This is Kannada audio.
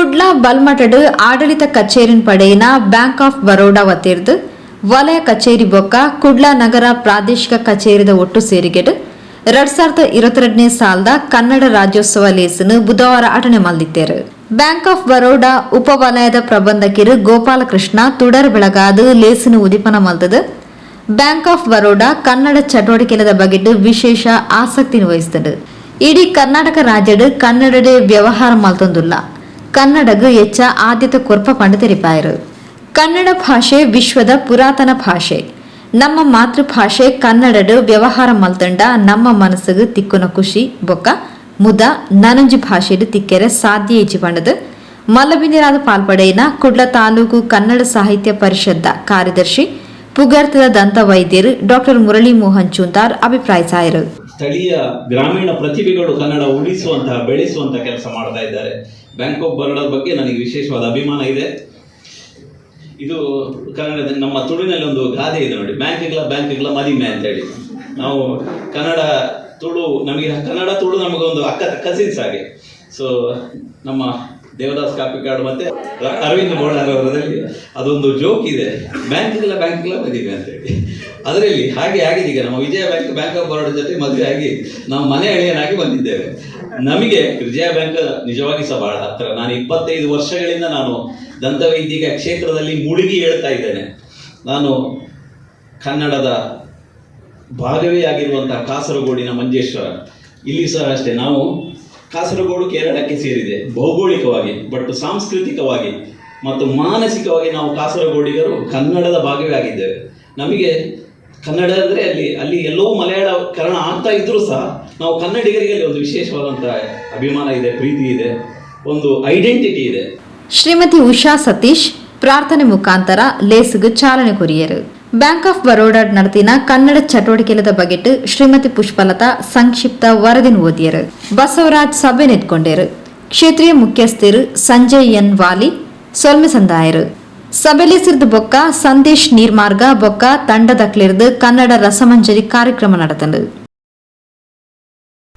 ಕುಡ್ಲ ಬಲ್ಮಟಡ್ ಆಡಳಿತ ಕಚೇರಿನ್ ಪಡೆಯಿನ ಬ್ಯಾಂಕ್ ಆಫ್ ಬರೋಡಾ ವತಿರ್ದು ವಲಯ ಕಚೇರಿ ಬೊಕ್ಕ ಕುಡ್ಲ ನಗರ ಪ್ರಾದೇಶಿಕ ಕಚೇರಿದ ಒಟ್ಟು ಸೇರಿಗೆಟ್ 2022 ಸಾಲದ ಕನ್ನಡ ರಾಜ್ಯೋತ್ಸವ ಲೇಸನ್ನು ಬುಧವಾರ ಆಟನೆ ಮಲ್ದಿತ್ತೇರು. ಬ್ಯಾಂಕ್ ಆಫ್ ಬರೋಡಾ ಉಪವಲಯದ ಪ್ರಬಂಧಕಿರು ಗೋಪಾಲಕೃಷ್ಣ ತುಡರ್ ಬೆಳಗಾದು ಲೇಸನ್ನು ಉದಿಪನ ಮಲ್ತದು. ಬ್ಯಾಂಕ್ ಆಫ್ ಬರೋಡಾ ಕನ್ನಡ ಚಟುವಟಿಕೆದ ಬಗೆಟ್ ವಿಶೇಷ ಆಸಕ್ತಿ ವಹಿಸಿದಡು. ಇಡೀ ಕರ್ನಾಟಕ ರಾಜ್ಯಡ್ ಕನ್ನಡಡೆ ವ್ಯವಹಾರ ಮಲ್ತೊಂದುಲ್ಲ. ಕನ್ನಡಗ ಹೆಚ್ಚ ಆದ್ಯತೆ ಕೊರ್ಪ ಪಂಡ ತೆರಿಪಾಯರು. ಕನ್ನಡ ಭಾಷೆ ವಿಶ್ವದ ಪುರಾತನ ಭಾಷೆ. ನಮ್ಮ ಮಾತೃಭಾಷೆ ಕನ್ನಡಡು ವ್ಯವಹಾರ ಮಲ್ತಂಡ ನಮ್ಮ ಮನಸ್ಸಿಗೆ ತಿಕ್ಕುನ ಖುಷಿ ಬೊಕ್ಕ ಮುದ ನನಂಜಿ ಭಾಷೆಡು ತಿಕ್ಕೆರೆ ಸಾಧ್ಯ ಇಚ್ಚಿ ಪಂಡದು ಮಲ್ಲಬಿಂದಿರಾದ ಪಾಲ್ಪಡೆಯಿನ ಕುಡ್ಲ ತಾಲೂಕು ಕನ್ನಡ ಸಾಹಿತ್ಯ ಪರಿಷತ್ತ ಕಾರ್ಯದರ್ಶಿ ಪುಗರ್ತದ ದಂತ ವೈದ್ಯರು ಡಾಕ್ಟರ್ ಮುರಳಿ ಮೋಹನ್ ಚೂಂತಾರ್ ಅಭಿಪ್ರಾಯಿಸಿದರು. ಸ್ಥಳೀಯ ಗ್ರಾಮೀಣ ಪ್ರತಿಭೆಗಳು ಕನ್ನಡ ಉಳಿಸುವಂತಹ ಬೆಳೆಸುವಂತಹ ಕೆಲಸ ಮಾಡ್ತಾ ಇದ್ದಾರೆ. ಬ್ಯಾಂಕ್ ಆಫ್ ಬರೋಡಾದ ಬಗ್ಗೆ ನನಗೆ ವಿಶೇಷವಾದ ಅಭಿಮಾನ ಇದೆ. ಇದು ಕನ್ನಡದ ನಮ್ಮ ತುಳುವಿನಲ್ಲಿ ಒಂದು ಗಾದೆ ಇದೆ ನೋಡಿ, ಬ್ಯಾಂಕ್ಗಳ ಮದಿಮೆ ಅಂತ ಹೇಳಿ. ನಾವು ಕನ್ನಡ ತುಳು ನಮಗೊಂದು ಕಸಿನ್ಸ್ ಹಾಗೆ. ಸೊ ನಮ್ಮ ದೇವದಾಸ್ ಕಾಪಿಕಾಡ್ ಮತ್ತೆ ಅರವಿಂದ್ ಬೋಳಾರ್ ಅವರದಲ್ಲಿ ಅದೊಂದು ಜೋಕ್ ಇದೆ, ಬ್ಯಾಂಕ್ಗಳ ಮದಿಮೆ ಅಂತ ಹೇಳಿ. ಅದರಲ್ಲಿ ಹಾಗೆ ಆಗಿದೆ. ಈಗ ನಮ್ಮ ವಿಜಯ ಬ್ಯಾಂಕ್ ಆಫ್ ಬರೋಡಾ ಜೊತೆ ಮದುವೆ ಆಗಿ ನಾವು ಮನೆ ಅಳಿಯನಾಗಿ ಬಂದಿದ್ದೇವೆ. ನಮಗೆ ವಿಜಯ ಬ್ಯಾಂಕ್ ನಿಜವಾಗಿ ಸಹ ಬಹಳ ಹತ್ರ. ನಾನು 25 ವರ್ಷಗಳಿಂದ ನಾನು ದಂತವೈದ್ಯಿಕ ಕ್ಷೇತ್ರದಲ್ಲಿ ಮುಳುಗಿ ಹೇಳ್ತಾ ಇದ್ದೇನೆ. ನಾನು ಕನ್ನಡದ ಭಾಗವೇ ಆಗಿರುವಂತಹ ಕಾಸರಗೋಡಿನ ಮಂಜೇಶ್ವರ, ಇಲ್ಲಿ ಸಹ ಅಷ್ಟೇ. ನಾವು ಕಾಸರಗೋಡು ಕೇರಳಕ್ಕೆ ಸೇರಿದೆ ಭೌಗೋಳಿಕವಾಗಿ, ಬಟ್ ಸಾಂಸ್ಕೃತಿಕವಾಗಿ ಮತ್ತು ಮಾನಸಿಕವಾಗಿ ನಾವು ಕಾಸರಗೋಡಿಗರು ಕನ್ನಡದ ಭಾಗವೇ ಆಗಿದ್ದೇವೆ. ನಮಗೆ ಕನ್ನಡ ಅಂದರೆ ಅಲ್ಲಿ ಎಲ್ಲೋ ಮಲಯಾಳಕರಣ ಆಗ್ತಾ ಇದ್ರೂ ಸಹ ನಾವು ಕನ್ನಡಿಗರಿಗೆ ಒಂದು ವಿಶೇಷವಾದಂತಹ ಅಭಿಮಾನ ಇದೆ, ಪ್ರೀತಿ ಇದೆ, ಒಂದು ಐಡೆಂಟಿಟಿ ಇದೆ. ಶ್ರೀಮತಿ ಉಷಾ ಸತೀಶ್ ಪ್ರಾರ್ಥನೆ ಮುಖಾಂತರ ಲೇಸ್ಗೆ ಚಾಲನೆ ಕೊರಿಯರು. ಬ್ಯಾಂಕ್ ಆಫ್ ಬರೋಡಾ ನಡೆದಿನ ಕನ್ನಡ ಚಟುವಟಿಕೆದ ಬಗೆಟ್ ಶ್ರೀಮತಿ ಪುಷ್ಪಲತಾ ಸಂಕ್ಷಿಪ್ತ ವರದಿ ಓದಿಯರು. ಬಸವರಾಜ್ ಸಭೆ ನೆತ್ಕೊಂಡರು. ಕ್ಷೇತ್ರೀಯ ಮುಖ್ಯಸ್ಥರು ಸಂಜಯ್ ಎನ್ ವಾಲಿ ಸೊಲ್ಮೆ ಸಂದಾಯರು. ಸಭೆಲಿ ಸಿರ್ದು ಬೊಕ್ಕ ಸಂದೇಶ್ ನೀರ್ಮಾರ್ಗ ಬೊಕ್ಕ ತಂಡದಕ್ಲಿರ್ದು ಕನ್ನಡ ರಸಮಂಜರಿ ಕಾರ್ಯಕ್ರಮ ನಡೆತಂಡು.